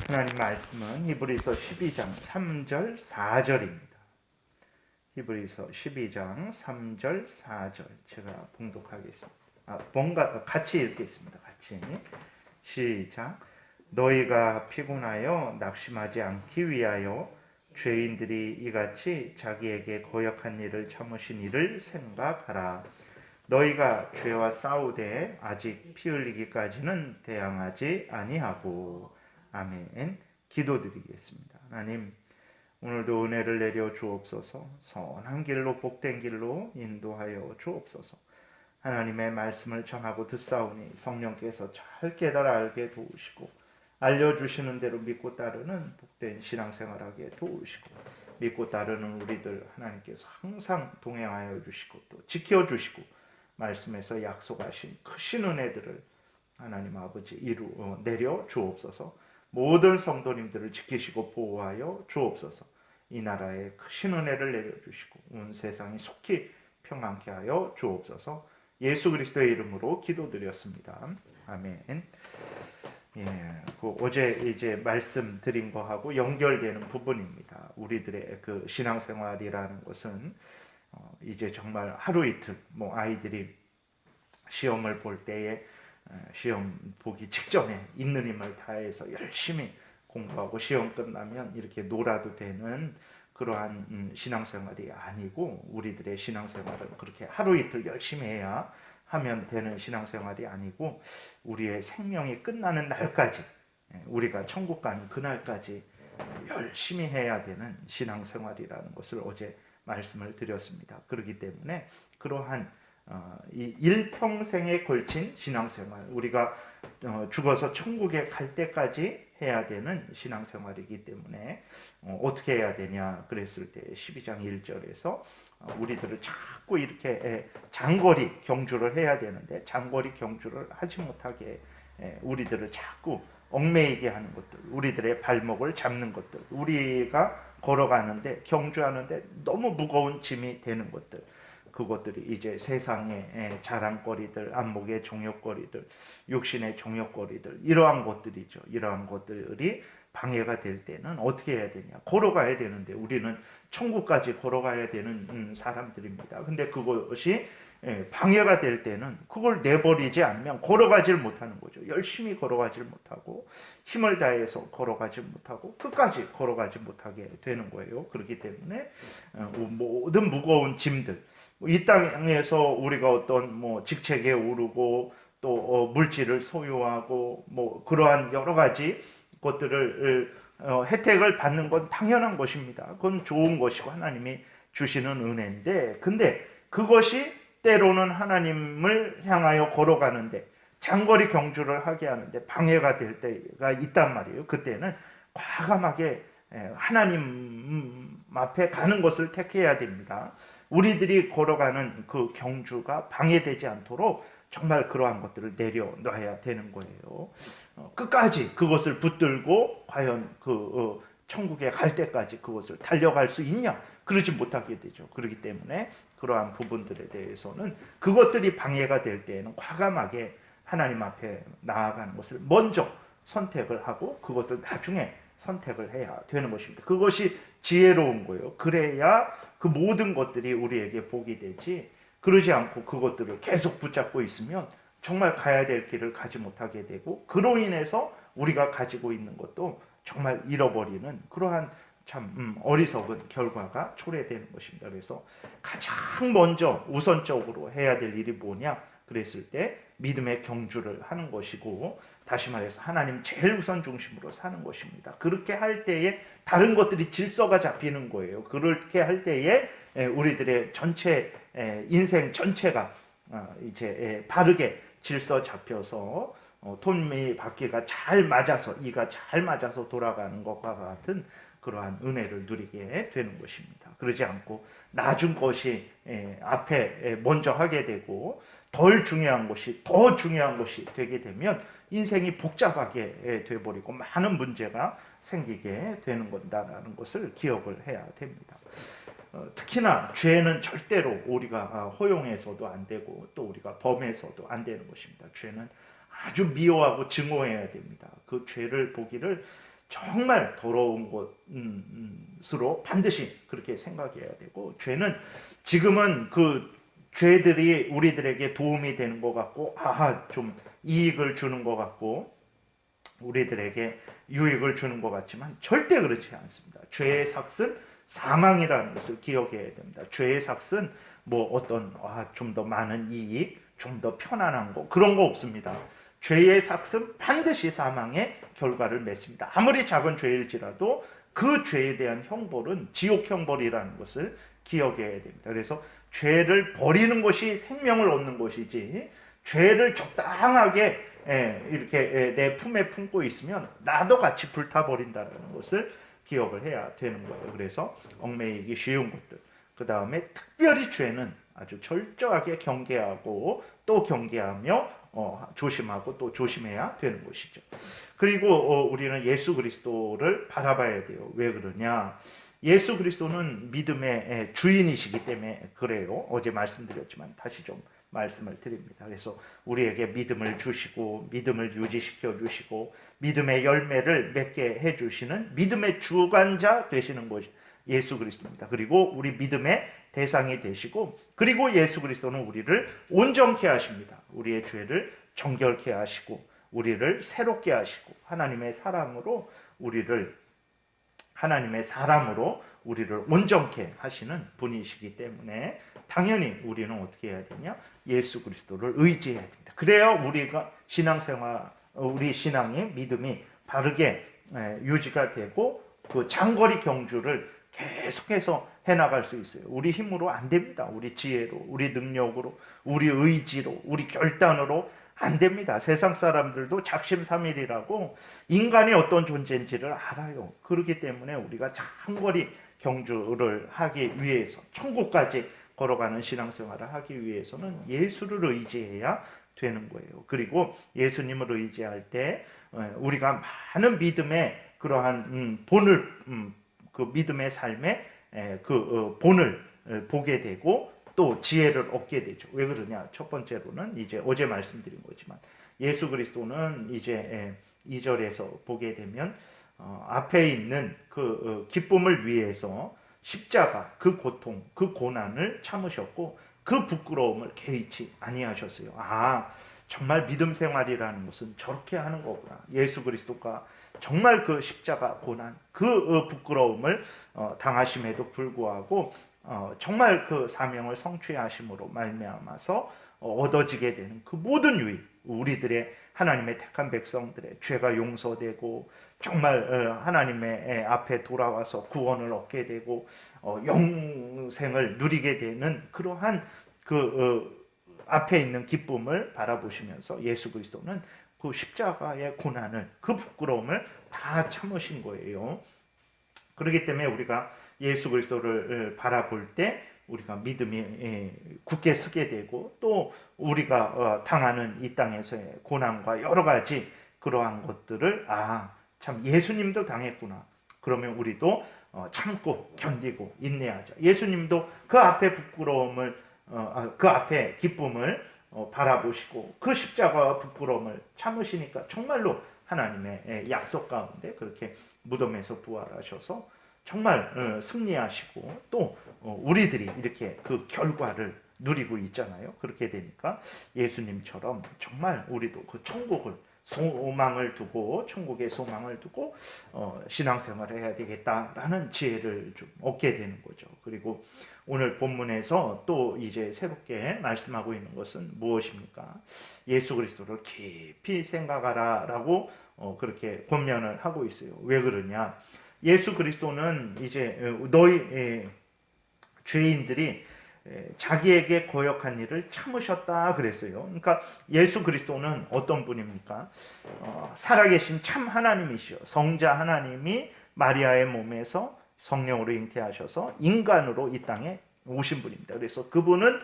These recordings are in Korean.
하나님 말씀은 히브리서 12장 3절 4절입니다. 히브리서 12장 3절 4절 제가 봉독하겠습니다. 같이 읽겠습니다. 같이 시작. 너희가 피곤하여 낙심하지 않기 위하여 죄인들이 이같이 자기에게 거역한 일을 참으신 이를 생각하라. 너희가 죄와 싸우되 아직 피 흘리기까지는 대항하지 아니하고. 아멘. 기도드리겠습니다. 하나님, 오늘도 은혜를 내려 주옵소서. 선한 길로 복된 길로 인도하여 주옵소서. 하나님의 말씀을 전하고 듣사오니 성령께서 잘 깨달아 알게 도우시고 알려주시는 대로 믿고 따르는 복된 신앙생활하게 도우시고 믿고 따르는 우리들 하나님께서 항상 동행하여 주시고 또 지켜주시고 말씀에서 약속하신 크신 은혜들을 하나님 아버지 내려 주옵소서. 모든 성도님들을 지키시고 보호하여 주옵소서. 이 나라에 크신 은혜를 내려주시고 온 세상이 속히 평안케 하여 주옵소서. 예수 그리스도의 이름으로 기도드렸습니다. 아멘. 어제 이제 말씀드린 거하고 연결되는 부분입니다. 우리들의 그 신앙생활이라는 것은 이제 정말 하루 이틀 아이들이 시험을 볼 때에 시험 보기 직전에 있는 힘을 다해서 열심히 공부하고 시험 끝나면 이렇게 놀아도 되는 그러한 신앙생활이 아니고, 우리들의 신앙생활은 그렇게 하루 이틀 열심히 해야 하면 되는 신앙생활이 아니고, 우리의 생명이 끝나는 날까지, 우리가 천국 가는 그날까지 열심히 해야 되는 신앙생활이라는 것을 어제 말씀을 드렸습니다. 그렇기 때문에 그러한 이 일평생에 걸친 신앙생활, 우리가 죽어서 천국에 갈 때까지 해야 되는 신앙생활이기 때문에 어떻게 해야 되냐 그랬을 때 12장 1절에서 우리들을 자꾸 이렇게 장거리 경주를 해야 되는데 장거리 경주를 하지 못하게 우리들을 자꾸 얽매이게 하는 것들, 우리들의 발목을 잡는 것들, 우리가 걸어가는데 경주하는데 너무 무거운 짐이 되는 것들, 그것들이 이제 세상의 자랑거리들, 안목의 종욕거리들, 육신의 종욕거리들, 이러한 것들이죠. 이러한 것들이 방해가 될 때는 어떻게 해야 되냐? 걸어가야 되는데 우리는 천국까지 걸어가야 되는 사람들입니다. 근데 그것이 방해가 될 때는 그걸 내버리지 않으면 걸어가질 못하는 거죠. 열심히 걸어가질 못하고 힘을 다해서 걸어가지 못하고 끝까지 걸어가지 못하게 되는 거예요. 그렇기 때문에 모든 무거운 짐들, 이 땅에서 우리가 어떤 직책에 오르고 또 물질을 소유하고 그러한 여러 가지 것들을 혜택을 받는 건 당연한 것입니다. 그건 좋은 것이고 하나님이 주시는 은혜인데, 근데 그것이 때로는 하나님을 향하여 걸어가는데 장거리 경주를 하게 하는데 방해가 될 때가 있단 말이에요. 그때는 과감하게 하나님 앞에 가는 것을 택해야 됩니다. 우리들이 걸어가는 그 경주가 방해되지 않도록 정말 그러한 것들을 내려놔야 되는 거예요. 끝까지 그것을 붙들고 과연 천국에 갈 때까지 그것을 달려갈 수 있냐? 그러지 못하게 되죠. 그렇기 때문에 그러한 부분들에 대해서는 그것들이 방해가 될 때에는 과감하게 하나님 앞에 나아가는 것을 먼저 선택을 하고 그것을 나중에 선택을 해야 되는 것입니다. 그것이 지혜로운 거예요. 그래야 그 모든 것들이 우리에게 복이 되지, 그러지 않고 그것들을 계속 붙잡고 있으면 정말 가야 될 길을 가지 못하게 되고, 그로 인해서 우리가 가지고 있는 것도 정말 잃어버리는 그러한 참 어리석은 결과가 초래되는 것입니다. 그래서 가장 먼저 우선적으로 해야 될 일이 뭐냐 그랬을 때 믿음의 경주를 하는 것이고, 다시 말해서 하나님 제일 우선 중심으로 사는 것입니다. 그렇게 할 때에 다른 것들이 질서가 잡히는 거예요. 그렇게 할 때에 우리들의 전체 인생 전체가 이제 바르게 질서 잡혀서 톱니 바퀴가 잘 맞아서, 이가 잘 맞아서 돌아가는 것과 같은 그러한 은혜를 누리게 되는 것입니다. 그러지 않고 나중 것이 앞에 먼저 하게 되고 덜 중요한 것이 더 중요한 것이 되게 되면 인생이 복잡하게 되어버리고 많은 문제가 생기게 되는 것이라는 것을 기억을 해야 됩니다. 특히나 죄는 절대로 우리가 허용해서도 안 되고 또 우리가 범해서도 안 되는 것입니다. 죄는 아주 미워하고 증오해야 됩니다. 그 죄를 보기를 정말 더러운 것으로 반드시 그렇게 생각해야 되고, 죄는 지금은 그 죄들이 우리들에게 도움이 되는 것 같고, 좀 이익을 주는 것 같고, 우리들에게 유익을 주는 것 같지만 절대 그렇지 않습니다. 죄의 삭은 사망이라는 것을 기억해야 됩니다. 죄의 삭은 뭐 어떤 좀 더 많은 이익, 좀 더 편안한 거, 그런 거 없습니다. 죄의 삭은 반드시 사망의 결과를 맺습니다. 아무리 작은 죄일지라도 그 죄에 대한 형벌은 지옥 형벌이라는 것을 기억해야 됩니다. 그래서 죄를 버리는 것이 생명을 얻는 것이지, 죄를 적당하게 이렇게 내 품에 품고 있으면 나도 같이 불타버린다는 것을 기억을 해야 되는 거예요. 그래서 얽매이기 쉬운 것들, 그 다음에 특별히 죄는 아주 철저하게 경계하고 또 경계하며 조심하고 또 조심해야 되는 것이죠. 그리고 우리는 예수 그리스도를 바라봐야 돼요. 왜 그러냐? 예수 그리스도는 믿음의 주인이시기 때문에 그래요. 어제 말씀드렸지만 다시 좀 말씀을 드립니다. 그래서 우리에게 믿음을 주시고 믿음을 유지시켜 주시고 믿음의 열매를 맺게 해주시는 믿음의 주관자 되시는 것이 예수 그리스도입니다. 그리고 우리 믿음의 대상이 되시고, 그리고 예수 그리스도는 우리를 온전케 하십니다. 우리의 죄를 정결케 하시고 우리를 새롭게 하시고 하나님의 사랑으로 하나님의 사람으로 우리를 온전케 하시는 분이시기 때문에 당연히 우리는 어떻게 해야 되냐? 예수 그리스도를 의지해야 됩니다. 그래야 우리가 우리 신앙의 믿음이 바르게 유지가 되고 그 장거리 경주를 계속해서 해나갈 수 있어요. 우리 힘으로 안 됩니다. 우리 지혜로, 우리 능력으로, 우리 의지로, 우리 결단으로 안 됩니다. 세상 사람들도 작심삼일이라고 인간이 어떤 존재인지를 알아요. 그렇기 때문에 우리가 장거리 경주를 하기 위해서, 천국까지 걸어가는 신앙생활을 하기 위해서는 예수를 의지해야 되는 거예요. 그리고 예수님을 의지할 때 우리가 많은 믿음의 그러한 본을, 그 믿음의 삶의 그 본을 보게 되고 또 지혜를 얻게 되죠. 왜 그러냐? 첫 번째로는 이제 어제 말씀드린 거지만 예수 그리스도는 이제 2절에서 보게 되면 앞에 있는 그 기쁨을 위해서 십자가, 그 고통, 그 고난을 참으셨고 그 부끄러움을 개의치 아니하셨어요. 정말 믿음 생활이라는 것은 저렇게 하는 거구나. 예수 그리스도가 정말 그 십자가 고난, 그 부끄러움을 당하심에도 불구하고 정말 그 사명을 성취하심으로 말미암아서 얻어지게 되는 그 모든 유익, 우리들의 하나님의 택한 백성들의 죄가 용서되고 정말 하나님의 앞에 돌아와서 구원을 얻게 되고 영생을 누리게 되는 그러한 그 앞에 있는 기쁨을 바라보시면서 예수 그리스도는 그 십자가의 고난을, 그 부끄러움을 다 참으신 거예요. 그렇기 때문에 우리가 예수 그리스도를 바라볼 때 우리가 믿음이 굳게 서게 되고 또 우리가 당하는 이 땅에서의 고난과 여러 가지 그러한 것들을 참 예수님도 당했구나. 그러면 우리도 참고 견디고 인내하자. 예수님도 그 앞에 부끄러움을 그 앞에 기쁨을 바라보시고 그 십자가와 부끄러움을 참으시니까 정말로 하나님의 약속 가운데 그렇게 무덤에서 부활하셔서 정말 승리하시고 또 우리들이 이렇게 그 결과를 누리고 있잖아요. 그렇게 되니까 예수님처럼 정말 우리도 그 천국을 소망을 두고 천국의 소망을 두고 신앙생활을 해야 되겠다라는 지혜를 좀 얻게 되는 거죠. 그리고 오늘 본문에서 또 이제 새롭게 말씀하고 있는 것은 무엇입니까? 예수 그리스도를 깊이 생각하라라고 그렇게 권면을 하고 있어요. 왜 그러냐? 예수 그리스도는 이제 너희 죄인들이 자기에게 거역한 일을 참으셨다 그랬어요. 그러니까 예수 그리스도는 어떤 분입니까? 살아계신 참 하나님이시요, 성자 하나님이 마리아의 몸에서 성령으로 잉태하셔서 인간으로 이 땅에 오신 분입니다. 그래서 그분은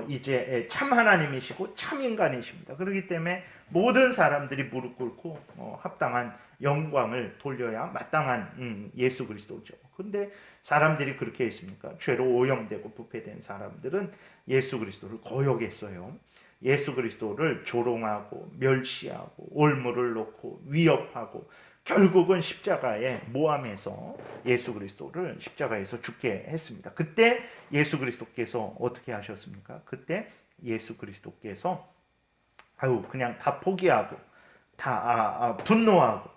이제 참 하나님이시고 참 인간이십니다. 그렇기 때문에 모든 사람들이 무릎 꿇고 합당한 영광을 돌려야 마땅한 예수 그리스도죠. 근데 사람들이 그렇게 했습니까? 죄로 오염되고 부패된 사람들은 예수 그리스도를 거역했어요. 예수 그리스도를 조롱하고 멸시하고 올무를 놓고 위협하고 결국은 십자가에 모함해서 예수 그리스도를 십자가에서 죽게 했습니다. 그때 예수 그리스도께서 어떻게 하셨습니까? 그때 예수 그리스도께서 그냥 다 포기하고 다 분노하고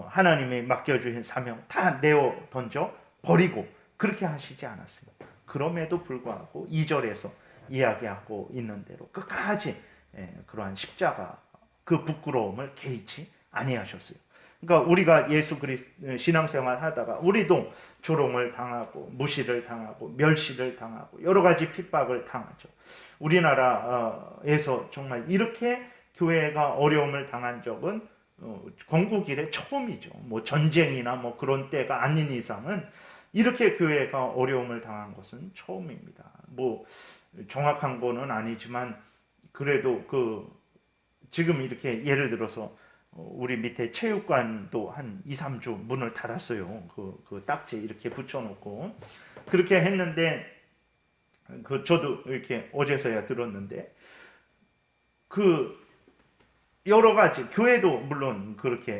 하나님이 맡겨주신 사명 다 내어 던져 버리고 그렇게 하시지 않았어요. 그럼에도 불구하고 2절에서 이야기하고 있는 대로 끝까지 그러한 십자가 그 부끄러움을 개의치 아니하셨어요. 그러니까 우리가 예수 그리스도 신앙생활 하다가 우리도 조롱을 당하고 무시를 당하고 멸시를 당하고 여러 가지 핍박을 당하죠. 우리나라에서 정말 이렇게 교회가 어려움을 당한 적은 건국 이래 처음이죠. 뭐 전쟁이나 뭐 그런 때가 아닌 이상은 이렇게 교회가 어려움을 당한 것은 처음입니다. 뭐 정확한 거는 아니지만 그래도 지금 이렇게 예를 들어서 우리 밑에 체육관도 한 2, 3주 문을 닫았어요. 그 딱지 이렇게 붙여놓고 그렇게 했는데 저도 이렇게 어제서야 들었는데 여러 가지 교회도 물론 그렇게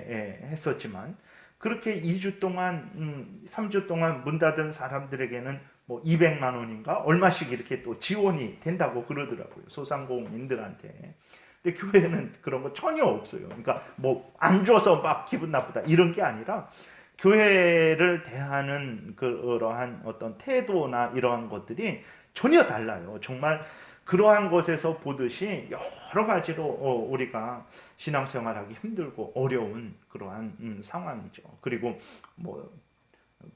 했었지만 그렇게 2주 동안 3주 동안 문 닫은 사람들에게는 뭐 200만 원인가 얼마씩 이렇게 또 지원이 된다고 그러더라고요. 소상공인들한테. 근데 교회는 그런 거 전혀 없어요. 그러니까 뭐 안 줘서 막 기분 나쁘다 이런 게 아니라 교회를 대하는 그러한 어떤 태도나 이러한 것들이 전혀 달라요. 정말 그러한 것에서 보듯이 여러 가지로 우리가 신앙생활하기 힘들고 어려운 그러한 상황이죠. 그리고 뭐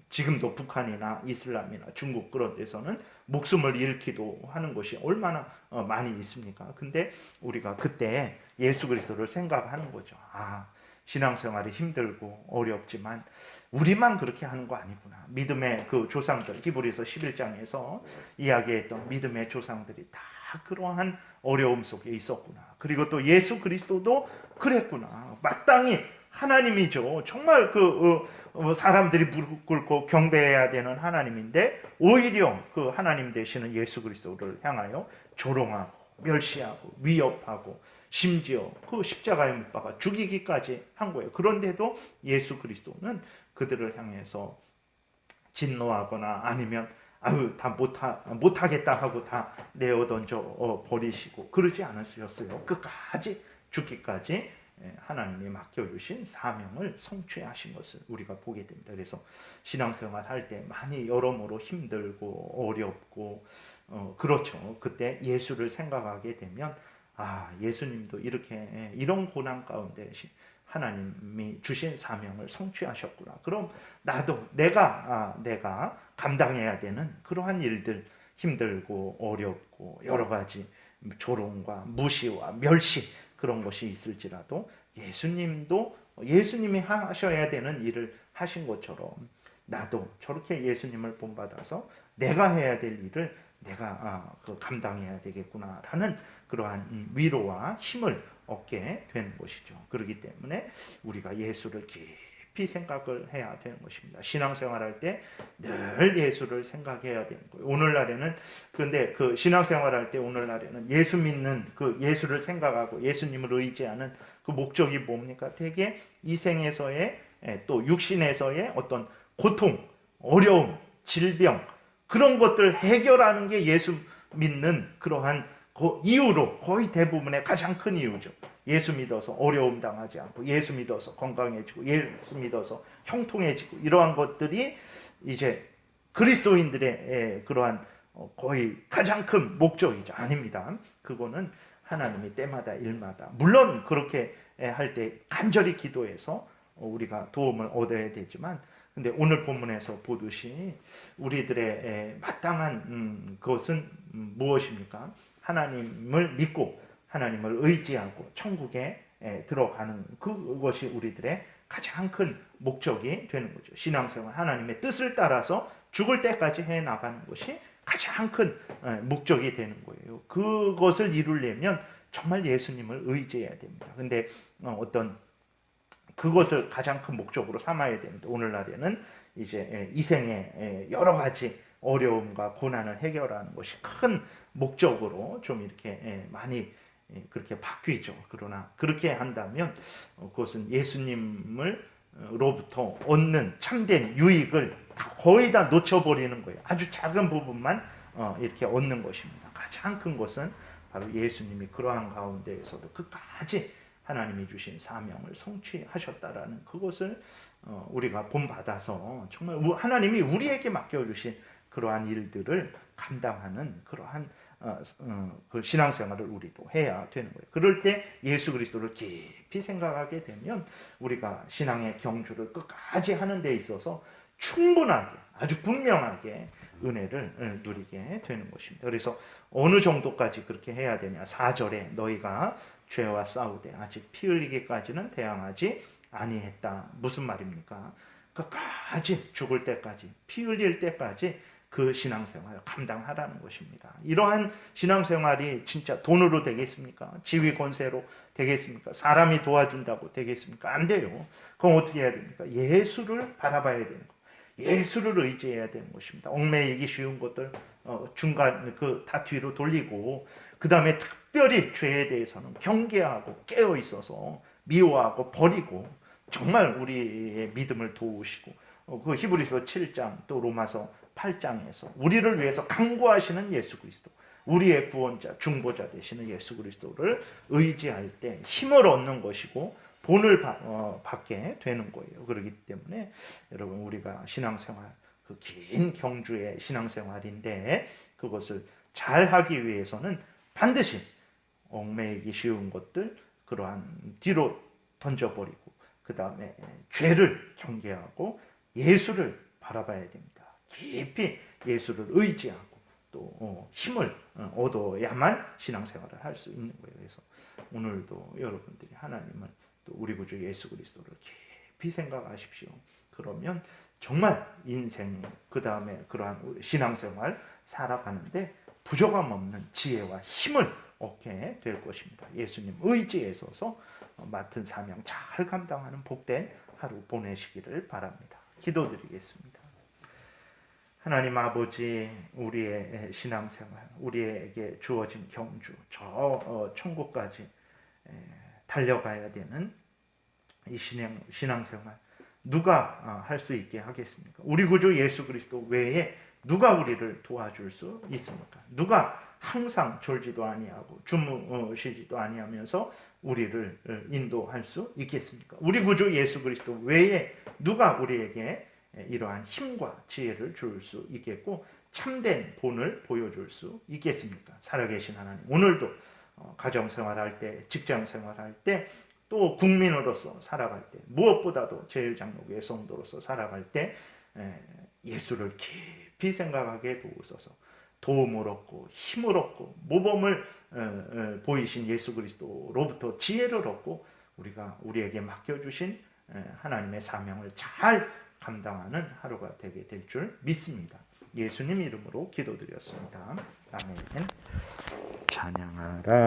지금도 북한이나 이슬람이나 중국 그런 데서는 목숨을 잃기도 하는 것이 얼마나 많이 있습니까? 근데 우리가 그때 예수 그리스도를 생각하는 거죠. 신앙생활이 힘들고 어렵지만 우리만 그렇게 하는 거 아니구나. 믿음의 그 조상들, 히브리서 11장에서 이야기했던 믿음의 조상들이 다 그러한 어려움 속에 있었구나. 그리고 또 예수 그리스도도 그랬구나. 마땅히 하나님이죠. 정말 사람들이 무릎 꿇고 경배해야 되는 하나님인데 오히려 그 하나님 되시는 예수 그리스도를 향하여 조롱하고 멸시하고 위협하고 심지어 그 십자가에 못 박아 죽이기까지 한 거예요. 그런데도 예수 그리스도는 그들을 향해서 진노하거나 아니면 다 못하겠다 하고 다 내어 던져 버리시고 그러지 않으셨어요. 끝까지 죽기까지 하나님이 맡겨주신 사명을 성취하신 것을 우리가 보게 됩니다. 그래서 신앙생활 할 때 많이 여러모로 힘들고 어렵고 그렇죠. 그때 예수를 생각하게 되면 예수님도 이렇게 이런 고난 가운데 하나님이 주신 사명을 성취하셨구나. 그럼 나도 내가 감당해야 되는 그러한 일들 힘들고 어렵고 여러 가지 조롱과 무시와 멸시 그런 것이 있을지라도 예수님이 하셔야 되는 일을 하신 것처럼 나도 저렇게 예수님을 본받아서 내가 해야 될 일을 내가 감당해야 되겠구나라는 그러한 위로와 힘을 얻게 되는 것이죠. 그렇기 때문에 우리가 예수를 깊이 생각을 해야 되는 것입니다. 신앙생활할 때 늘 예수를 생각해야 되는 거예요. 오늘날에는 근데 그 신앙생활할 때 오늘날에는 예수 믿는 그 예수를 생각하고 예수님을 의지하는 그 목적이 뭡니까? 대개 이 생에서의 또 육신에서의 어떤 고통, 어려움, 질병 그런 것들 해결하는 게 예수 믿는 그러한 그 이유로 거의 대부분의 가장 큰 이유죠. 예수 믿어서 어려움 당하지 않고 예수 믿어서 건강해지고 예수 믿어서 형통해지고 이러한 것들이 이제 그리스도인들의 그러한 거의 가장 큰 목적이죠. 아닙니다. 그거는 하나님이 때마다 일마다 물론 그렇게 할 때 간절히 기도해서 우리가 도움을 얻어야 되지만 근데 오늘 본문에서 보듯이 우리들의 마땅한 것은 무엇입니까? 하나님을 믿고 하나님을 의지하고 천국에 들어가는 그것이 우리들의 가장 큰 목적이 되는 거죠. 신앙생활 하나님의 뜻을 따라서 죽을 때까지 해나가는 것이 가장 큰 목적이 되는 거예요. 그것을 이루려면 정말 예수님을 의지해야 됩니다. 근데 어떤 그것을 가장 큰 목적으로 삼아야 되는데 오늘날에는 이제 이 생의 여러 가지 어려움과 고난을 해결하는 것이 큰 목적으로 좀 이렇게 많이 그렇게 바뀌죠. 그러나 그렇게 한다면 그것은 예수님을 로부터 얻는 참된 유익을 거의 다 놓쳐버리는 거예요. 아주 작은 부분만 이렇게 얻는 것입니다. 가장 큰 것은 바로 예수님이 그러한 가운데에서도 끝까지 하나님이 주신 사명을 성취하셨다라는 그것을 우리가 본받아서 정말 하나님이 우리에게 맡겨주신 그러한 일들을 감당하는 그러한 그 신앙생활을 우리도 해야 되는 거예요. 그럴 때 예수 그리스도를 깊이 생각하게 되면 우리가 신앙의 경주를 끝까지 하는 데 있어서 충분하게 아주 분명하게 은혜를 누리게 되는 것입니다. 그래서 어느 정도까지 그렇게 해야 되냐? 4절에 너희가 죄와 싸우되 아직 피 흘리기까지는 대항하지 아니했다. 무슨 말입니까? 끝까지 죽을 때까지 피 흘릴 때까지 그 신앙생활을 감당하라는 것입니다. 이러한 신앙생활이 진짜 돈으로 되겠습니까? 지위 권세로 되겠습니까? 사람이 도와준다고 되겠습니까? 안 돼요. 그럼 어떻게 해야 됩니까? 예수를 바라봐야 되는 거. 예수를 의지해야 되는 것입니다. 얽매이기 쉬운 것들 중간 다 뒤로 돌리고 그 다음에 특별히 죄에 대해서는 경계하고 깨어 있어서 미워하고 버리고 정말 우리의 믿음을 도우시고 그 히브리서 7장 또 로마서 8장에서 우리를 위해서 강구하시는 예수 그리스도, 우리의 구원자, 중보자 되시는 예수 그리스도를 의지할 때 힘을 얻는 것이고 본을 받게 되는 거예요. 그렇기 때문에 여러분 우리가 신앙생활, 그 긴 경주의 신앙생활인데 그것을 잘 하기 위해서는 반드시 얽매이기 쉬운 것들 그러한 뒤로 던져버리고 그 다음에 죄를 경계하고 예수를 바라봐야 됩니다. 깊이 예수를 의지하고 또 힘을 얻어야만 신앙생활을 할 수 있는 거예요. 그래서 오늘도 여러분들이 하나님을 또 우리 구주 예수 그리스도를 깊이 생각하십시오. 그러면 정말 인생 그 다음에 그러한 신앙생활 살아가는데 부족함 없는 지혜와 힘을 얻게 될 것입니다. 예수님 의지에 서서 맡은 사명 잘 감당하는 복된 하루 보내시기를 바랍니다. 기도드리겠습니다. 하나님 아버지, 우리의 신앙생활, 우리에게 주어진 경주, 저 천국까지 달려가야 되는 이 신앙생활 누가 할 수 있게 하겠습니까? 우리 구주 예수 그리스도 외에 누가 우리를 도와줄 수 있습니까? 누가 항상 졸지도 아니하고 주무시지도 아니하면서 우리를 인도할 수 있겠습니까? 우리 구주 예수 그리스도 외에 누가 우리에게 이러한 힘과 지혜를 줄 수 있겠고 참된 본을 보여줄 수 있겠습니까? 살아계신 하나님, 오늘도 가정생활할 때, 직장생활할 때, 또 국민으로서 살아갈 때, 무엇보다도 제일장로교회 성도로서 살아갈 때 예수를 깊이 생각하게 도우소서. 도움을 얻고 힘을 얻고 모범을 보이신 예수 그리스도로부터 지혜를 얻고 우리가 우리에게 맡겨주신 하나님의 사명을 잘 감당하는 하루가 되게 될 줄 믿습니다. 예수님 이름으로 기도드렸습니다. 아멘. 찬양하라.